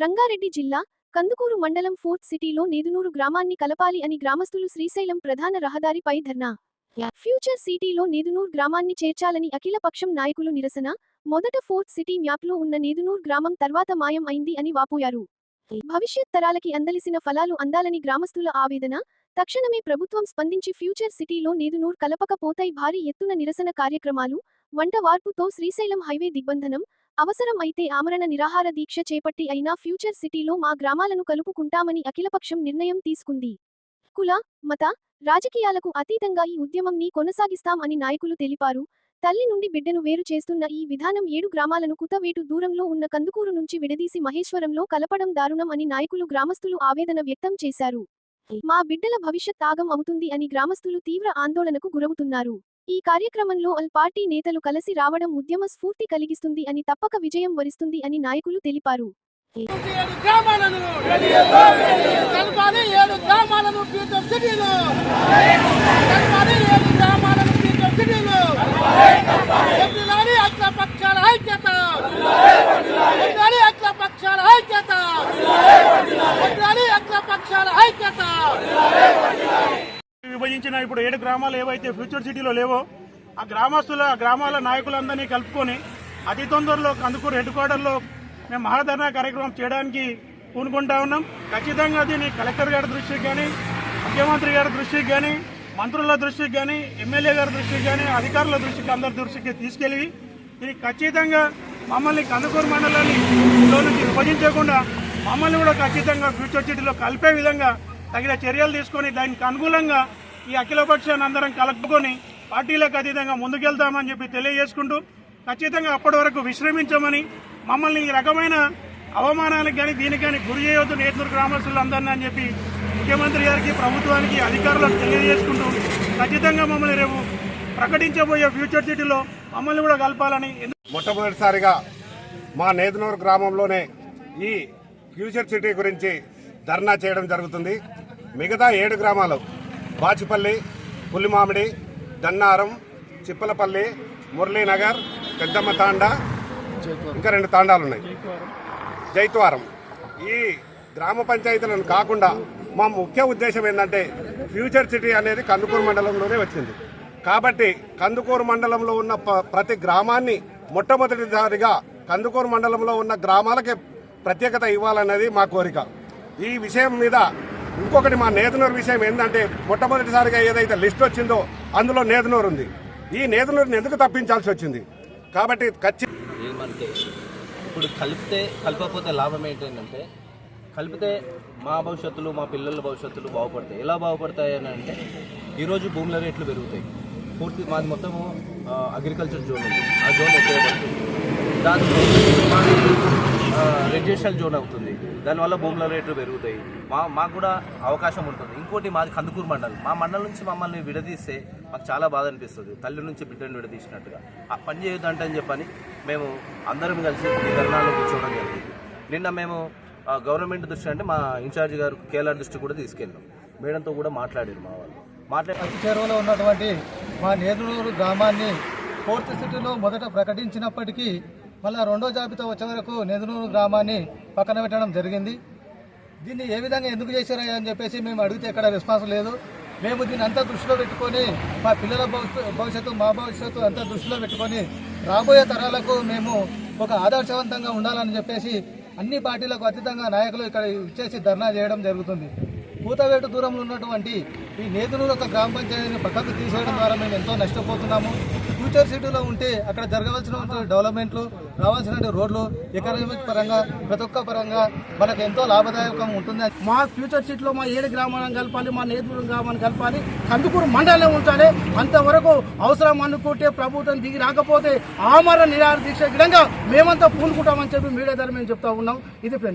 రంగారెడ్డి జిల్లా కందుకూరు మండలం ఫోర్త్ సిటీలో నేదునూరు గ్రామాన్ని కలపాలి అని గ్రామస్తులు శ్రీశైలం ప్రధాన రహదారిపై ధర్నా. ఫ్యూచర్ సిటీలో నేదునూర్ గ్రామాన్ని చేర్చాలని అఖిలపక్షం నాయకులు నిరసన. మొదట ఫోర్త్ సిటీ మ్యాప్లో ఉన్న నేదునూర్ గ్రామం తర్వాత మాయం అయింది అని వాపోయారు. భవిష్యత్ తరాలకి అందలిసిన ఫలాలు అందాలని గ్రామస్తుల ఆవేదన. తక్షణమే ప్రభుత్వం స్పందించి ఫ్యూచర్ సిటీలో నేదునూర్ కలపకపోతే భారీ ఎత్తున నిరసన కార్యక్రమాలు. వంట వార్పుతో శ్రీశైలం హైవే దిగ్బంధనం. అవసరం అయితే ఆమరణ నిరాహార దీక్ష చేపట్టి అయినా ఫ్యూచర్ సిటీలో మా గ్రామాలను కలుపుకుంటామని అఖిలపక్షం నిర్ణయం తీసుకుంది. కుల, మత, రాజకీయాలకు అతీతంగా ఈ ఉద్యమంని కొనసాగిస్తాం అని నాయకులు తెలిపారు. తల్లి నుండి బిడ్డను వేరు చేస్తున్న ఈ విధానం 7 గ్రామాలను కుతవేటు దూరంలో ఉన్న కందుకూరు నుంచి విడదీసి మహేశ్వరంలో కలపడం దారుణం అని నాయకులు గ్రామస్తులు ఆవేదన వ్యక్తం చేశారు. మా బిడ్డల భవిష్యత్ ఆగం అవుతుంది అని గ్రామస్తులు తీవ్ర ఆందోళనకు గురవుతున్నారు. ఈ కార్యక్రమంలో అల్ పార్టీ నేతలు కలిసి రావడం ఉద్యమ స్ఫూర్తి కలిగిస్తుంది అని తప్పక విజయం వరిస్తుంది అని నాయకులు తెలిపారు. విభజించిన ఇప్పుడు 7 గ్రామాలు ఏవైతే ఫ్యూచర్ సిటీలో లేవో ఆ గ్రామాల నాయకులందరినీ కలుపుకొని అతి తొందరలో కందుకూరు హెడ్ క్వార్టర్లో మేము మహాధర్నా కార్యక్రమం చేయడానికి పూనుకుంటా ఉన్నాం. ఖచ్చితంగా దీన్ని కలెక్టర్ గారి దృష్టికి కానీ, ముఖ్యమంత్రి గారి దృష్టికి కానీ, మంత్రుల దృష్టికి కానీ, ఎమ్మెల్యే గారి దృష్టికి కానీ, అధికారుల దృష్టికి అందరి దృష్టికి తీసుకెళ్లి ఇది ఖచ్చితంగా మమ్మల్ని కందుకూరు మండలాన్ని నుంచి విభజించకుండా మమ్మల్ని కూడా ఖచ్చితంగా ఫ్యూచర్ సిటీలో కలిపే విధంగా తగిన చర్యలు తీసుకొని దానికి అనుకూలంగా ఈ అఖిలపక్షాన్ని అందరం కలుపుకొని పార్టీలకు అతీతంగా ముందుకెళ్తామని చెప్పి తెలియజేసుకుంటూ ఖచ్చితంగా అప్పటి వరకు విశ్రమించమని, మమ్మల్ని ఈ రకమైన అవమానానికి కానీ దీనికి కానీ గురి చేయవద్దు నేదునూరు గ్రామస్తులందరినీ అని చెప్పి ముఖ్యమంత్రి గారికి, ప్రభుత్వానికి, అధికారులకు తెలియజేసుకుంటూ ఖచ్చితంగా మమ్మల్ని రేపు ప్రకటించబోయే ఫ్యూచర్ సిటీలో మమ్మల్ని కూడా కలపాలని. మొట్టమొదటిసారిగా మా నేదునూరు గ్రామంలోనే ఈ ఫ్యూచర్ సిటీ గురించి ధర్నా చేయడం జరుగుతుంది. మిగతా 7 గ్రామాలు బాచిపల్లి, పులిమామిడి, దన్నారం, చిప్పలపల్లి, మురళీనగర్, పెద్దమ్మ తాండా, ఇంకా 2 తాండాలు ఉన్నాయి, జైత్వారం. ఈ గ్రామ పంచాయతీలను కాకుండా మా ముఖ్య ఉద్దేశం ఏంటంటే ఫ్యూచర్ సిటీ అనేది కందుకూరు మండలంలోనే వచ్చింది కాబట్టి కందుకూరు మండలంలో ఉన్న ప్రతి గ్రామాన్ని మొట్టమొదటిసారిగా కందుకూరు మండలంలో ఉన్న గ్రామాలకే ప్రత్యేకత ఇవ్వాలన్నది మా కోరిక. ఈ విషయం మీద ఇంకొకటి మా నేదునూరు విషయం ఏంటంటే మొట్టమొదటిసారిగా ఏదైతే లిస్ట్ వచ్చిందో అందులో నేదునూరు ఉంది. ఈ నేదునూరుని ఎందుకు తప్పించాల్సి వచ్చింది కాబట్టి ఏమంటే ఇప్పుడు కలపకపోతే లాభం ఏంటంటే కలిపితే మా భవిష్యత్తులు, మా పిల్లల భవిష్యత్తులు బాగుపడతాయి. ఎలా బాగుపడతాయి అని అంటే ఈరోజు భూముల రేట్లు పెరుగుతాయి. పూర్తి మాది మొత్తము అగ్రికల్చర్ జోన్ ఉంది, ఆ జోన్ ఎక్కువ పడుతుంది. దాని మాది రెసిడెన్షియల్ జోన్ అవుతుంది, దానివల్ల భూముల రేట్లు పెరుగుతాయి. మాకు కూడా అవకాశం ఉంటుంది. ఇంకోటి మాది కందుకూరు మండలం, మా మండలం నుంచి మమ్మల్ని విడదీస్తే మాకు చాలా బాధ అనిపిస్తుంది. తల్లి నుంచి బిడ్డను విడదీసినట్టుగా ఆ పని చేయొద్దంటని చెప్పని మేము అందరం కలిసి ఈ ధర్నాలో కూర్చోవడం జరిగింది. నిన్న మేము గవర్నమెంట్ దృష్టి అంటే మా ఇన్ఛార్జి గారు కేఎల్ఆర్ దృష్టి కూడా తీసుకెళ్ళాం. మేడంతో కూడా మాట్లాడారు మా వాళ్ళు. అతి చెరువులో ఉన్నటువంటి మా నేదునూరు గ్రామాన్ని ఫోర్త్ సిటీలో మొదట ప్రకటించినప్పటికీ మళ్ళీ 2వ జాబితా వచ్చే వరకు నేదునూరు గ్రామాన్ని పక్కన పెట్టడం జరిగింది. దీన్ని ఏ విధంగా ఎందుకు చేశారా అని చెప్పేసి మేము అడిగితే ఎక్కడ రెస్పాన్స్ లేదు. మేము దీన్ని అంతా దృష్టిలో పెట్టుకొని మా పిల్లల భవిష్యత్తు, మా భవిష్యత్తు అంతా దృష్టిలో పెట్టుకొని రాబోయే తరాలకు మేము ఒక ఆదర్శవంతంగా ఉండాలని చెప్పేసి అన్ని పార్టీలకు అతీతంగా నాయకులు ఇక్కడ ఇచ్చేసి ధర్నా చేయడం జరుగుతుంది. కూతవేటు దూరంలో ఉన్నటువంటి ఈ నేదునూరు ఒక గ్రామ పంచాయతీని పక్కకు తీసేయడం ద్వారా మేము ఎంతో నష్టపోతున్నాము. ఫ్యూచర్ సిటీలో ఉంటే అక్కడ జరగవలసిన డెవలప్మెంట్లు, రావాల్సిన రోడ్లు, ఎకనామిక్ పరంగా ప్రతి ఒక్క పరంగా మనకు ఎంతో లాభదాయకం ఉంటుంది. మా ఫ్యూచర్ సిటీలో మా 7 గ్రామాలను కలపాలి, మా నేదునూరు గ్రామాన్ని కలపాలి, కందుకూరు మండలం ఉంచాలి. అంతవరకు అవసరం అనుకుంటే ప్రభుత్వం దిగి రాకపోతే ఆమరణ నిరాహార దీక్ష విధంగా మేమంతా పూనుకుంటామని చెప్పి మీడియా ద్వారా మేము చెప్తా ఉన్నాం. ఇది ఫ్రెండ్స్.